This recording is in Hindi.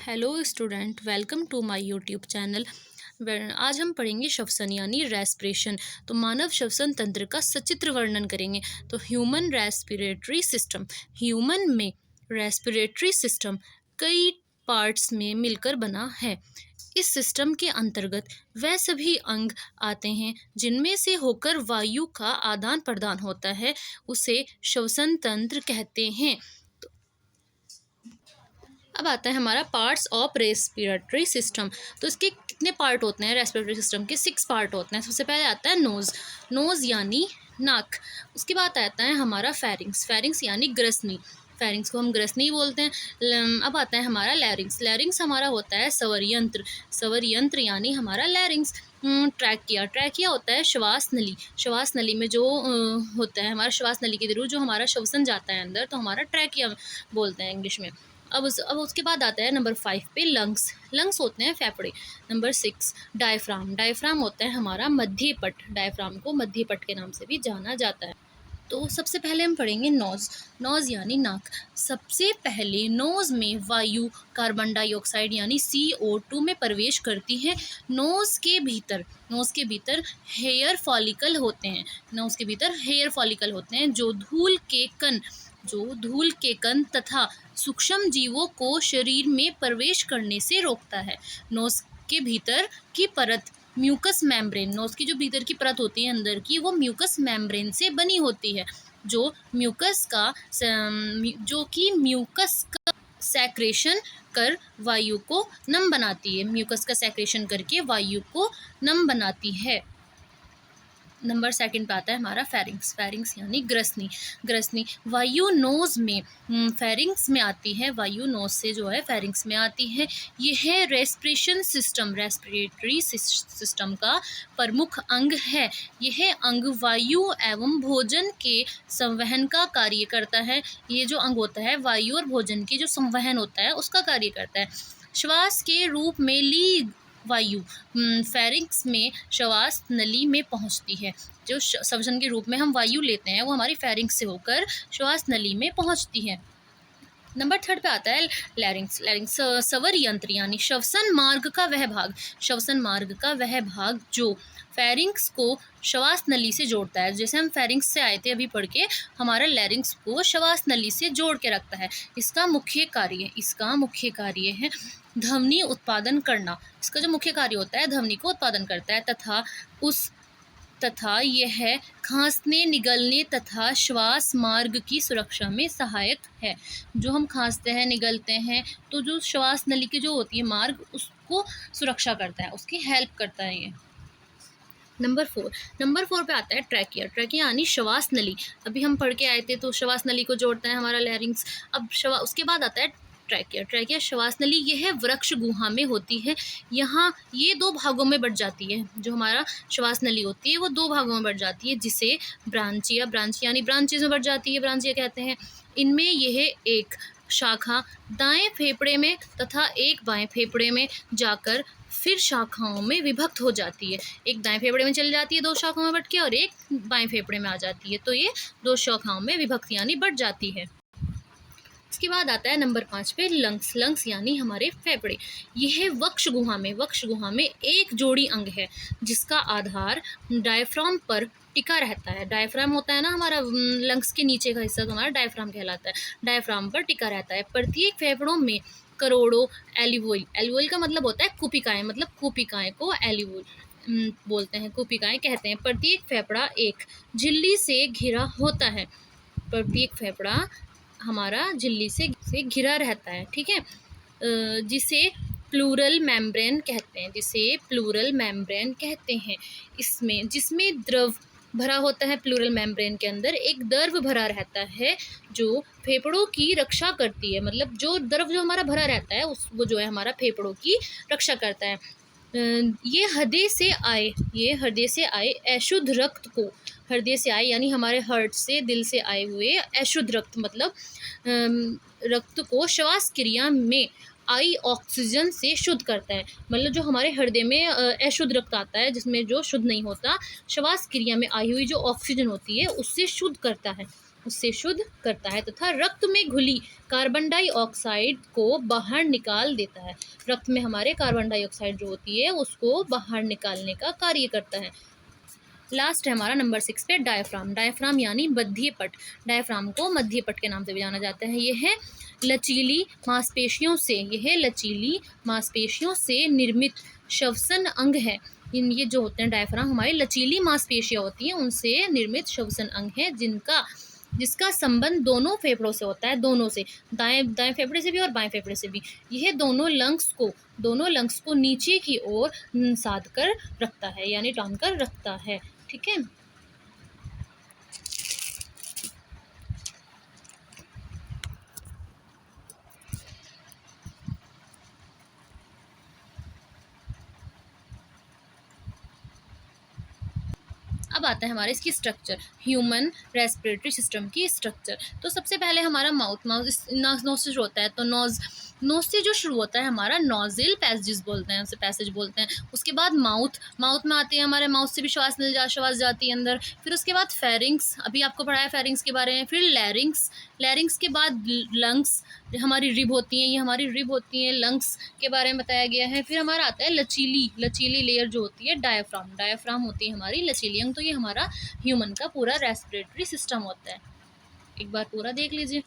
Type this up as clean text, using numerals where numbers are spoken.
Hello student, welcome to my YouTube channel. आज हम पढ़ेंगे श्वसन यानी रेस्पिरेशन। तो मानव श्वसन तंत्र का सचित्र वर्णन करेंगे। तो ह्यूमन रेस्पिरेटरी सिस्टम, ह्यूमन में रेस्पिरेटरी सिस्टम कई पार्ट्स में मिलकर बना है। इस सिस्टम के अंतर्गत वह सभी अंग आते हैं जिनमें से होकर वायु का आदान प्रदान होता है, उसे श्वसन तंत्र कहते हैं। अब आता है हमारा पार्ट्स ऑफ रेस्पिरेटरी सिस्टम। तो इसके कितने पार्ट होते हैं? रेस्पिरेटरी सिस्टम के 6 पार्ट होते हैं। सबसे पहले आता है नोज़, नोज़ यानी नाक। उसके बाद आता है हमारा फेरिंग्स, फेरिंग्स यानी ग्रसनी, फेरिंग्स को हम ग्रसनी बोलते हैं। अब आता है हमारा लैरिंग्स, लैरिंग्स हमारा होता है स्वर यंत्र, स्वर यंत्र यानी हमारा लैरिंग्स। ट्रैकिया, ट्रैकिया होता है श्वास नली, श्वास नली में जो होता है हमारा श्वास नली के थ्रू जो हमारा श्वसन जाता है अंदर, तो हमारा ट्रैकिया बोलते हैं इंग्लिश में। अब उसके बाद आता है नंबर 5 पे लंग्स, लंग्स होते हैं फेफड़े। नंबर 6 डायफ्राम, डायफ्राम होता है हमारा मध्य पट, डायफ्राम को मध्य पट के नाम से भी जाना जाता है। तो सबसे पहले हम पढ़ेंगे नोज़, नोज़ यानी नाक। सबसे पहले नोज़ में वायु कार्बन डाइऑक्साइड यानी CO2 में प्रवेश करती है। नोज़ के भीतर, नोज़ के भीतर हेयर फॉलिकल होते हैं, नोज़ के भीतर हेयर फॉलिकल होते हैं जो धूल के कण तथा सूक्ष्म जीवों को शरीर में प्रवेश करने से रोकता है। नोज़ के भीतर की परत म्यूकस मेम्ब्रेन, नोज़ की जो भीतर की परत होती है अंदर की, वो म्यूकस मेम्ब्रेन से बनी होती है, जो म्यूकस का सेक्रेशन कर वायु को नम बनाती है, म्यूकस का सेक्रेशन करके वायु को नम बनाती है। नंबर 2 पे आता है हमारा फेरिंग्स, फेरिंग्स यानी ग्रसनी, ग्रसनी वायु नोज़ में फेरिंग्स में आती है, वायु नोज़ से जो है फेरिंग्स में आती है। यह रेस्पिरेशन सिस्टम, रेस्पिरेटरी सिस्टम का प्रमुख अंग है। यह अंग वायु एवं भोजन के संवहन का कार्य करता है। ये जो अंग होता है वायु और भोजन की जो संवहन होता है उसका कार्य करता है। श्वास के रूप में ली वायु फेरिंग्स में श्वास नली में पहुंचती है। जो श्वसन के रूप में हम वायु लेते हैं वो हमारी फेरिंग्स से होकर श्वास नली में पहुंचती है। नंबर 3 पे आता है लैरिंग्स, लैरिंग्स स्वर यंत्र यानी श्वसन मार्ग का वह भाग, श्वसन मार्ग का वह भाग जो फेरिंग्स को श्वास नली से जोड़ता है। जैसे हम फेरिंग्स से आए थे अभी पढ़ के, हमारा लैरिंग्स को श्वास नली से जोड़ के रखता है। इसका मुख्य कार्य है ध्वनि उत्पादन करना। इसका जो मुख्य कार्य होता है ध्वनि को उत्पादन करता है तथा यह खांसने, निगलने तथा श्वास मार्ग की सुरक्षा में सहायक है। जो हम खांसते हैं, निगलते हैं, तो जो श्वास नली की जो होती है मार्ग, उसको सुरक्षा करता है, उसकी हेल्प करता है ये। नंबर 4 पे आता है ट्रैकिया, ट्रैकिया यानी श्वास नली। अभी हम पढ़ के आए थे तो श्वास नली को जोड़ता है हमारा लैरिंग्स। अब उसके बाद आता है ट्रैकिया, ट्रैकिया श्वास नली यह वृक्ष गुहा में होती है। यहाँ ये 2 भागों में बढ़ जाती है। जो हमारा श्वास नली होती है वो 2 भागों में बढ़ जाती है, जिसे ब्रांचिया, ब्रांचिया यानी ब्रांचेज में बढ़ जाती है, ब्रांचिया कहते हैं। इनमें यह एक शाखा दाएं फेफड़े में तथा एक बाएं फेफड़े में जाकर फिर शाखाओं में विभक्त हो जाती है। एक दाएं फेफड़े में चली जाती है 2 शाखाओं में बढ़ के, और एक बाएं फेफड़े में आ जाती है, तो ये 2 शाखाओं में विभक्त यानी बढ़ जाती है। इसके बाद आता है नंबर 5 पे लंग्स, लंग्स यानी हमारे फेफड़े। यह वक्ष गुहा में एक जोड़ी अंग है जिसका आधार डायफ्राम पर टिका रहता है। डायफ्राम होता है ना हमारा लंग्स के नीचे का हिस्सा, तो हमारा डायफ्राम कहलाता है, डायफ्राम पर टिका रहता है। प्रत्येक फेफड़ों में करोड़ों एल्वियोल, एल्वियोल का मतलब होता है कुपिकाएं, मतलब कुपिकाएं को एल्वियोल बोलते हैं, कुपिकाएं कहते हैं। प्रत्येक फेफड़ा एक झिल्ली से घिरा होता है, प्रत्येक फेफड़ा हमारा झिल्ली से घिरा रहता है, ठीक है, जिसे प्लूरल मेम्ब्रेन कहते हैं, जिसे प्लूरल मेम्ब्रेन कहते हैं। इसमें जिसमें द्रव भरा होता है, प्लूरल मेम्ब्रेन के अंदर एक द्रव भरा रहता है जो फेफड़ों की रक्षा करती है। मतलब जो द्रव जो हमारा भरा रहता है वो जो है हमारा फेफड़ों की रक्षा करता है। ये हृदय से आए अशुद्ध रक्त को, हृदय से आए यानी हमारे हार्ट से, दिल से आए हुए अशुद्ध रक्त, मतलब रक्त को श्वास क्रिया में आई ऑक्सीजन से शुद्ध करता है। मतलब जो हमारे हृदय में अशुद्ध रक्त आता है जिसमें जो शुद्ध नहीं होता, श्वास क्रिया में आई हुई जो ऑक्सीजन होती है उससे शुद्ध करता है। उससे शुद्ध करता है तथा रक्त में घुली कार्बन डाइऑक्साइड को बाहर निकाल देता है। रक्त में हमारे कार्बन डाइऑक्साइड जो होती है उसको बाहर निकालने का कार्य करता है। लास्ट है हमारा नंबर 6 पे डायफ्राम। डायफ्राम यानी मध्यपट। डायफ्राम को मध्यपट के नाम से भी जाना जाता है। यह लचीली मांसपेशियों से निर्मित श्वसन अंग है। ये जो होते हैं डायफ्राम हमारी लचीली मांसपेशियां होती हैं उनसे निर्मित श्वसन अंग है जिसका संबंध दोनों फेफड़ों से होता है, दोनों से, दाएं फेफड़े से भी और बाएं फेफड़े से भी। यह दोनों लंग्स को नीचे की ओर साध कर रखता है यानी टांग कर रखता है। ठीक है। अब आता है हमारे इसकी स्ट्रक्चर, ह्यूमन रेस्पिरेटरी सिस्टम की स्ट्रक्चर। तो सबसे पहले हमारा माउथ नोज से होता है, तो नोज से जो शुरू होता है हमारा नोजिल पैसेज बोलते हैं, उसे पैसेज बोलते हैं। उसके बाद माउथ में आती है हमारे, माउथ से भी श्वास जाती है अंदर। फिर उसके बाद फेरिंग्स, अभी आपको पढ़ाया फेरिंग्स के बारे में। फिर लैरिंग्स के बाद लंग्स, हमारी रिब होती हैं, ये हमारी रिब होती हैं, लंग्स के बारे में बताया गया है। फिर हमारा आता है लचीली लेयर जो होती है डायफ्राम होती है हमारी लचीली अंग। तो ये हमारा ह्यूमन का पूरा रेस्पिरेटरी सिस्टम होता है। एक बार पूरा देख लीजिए।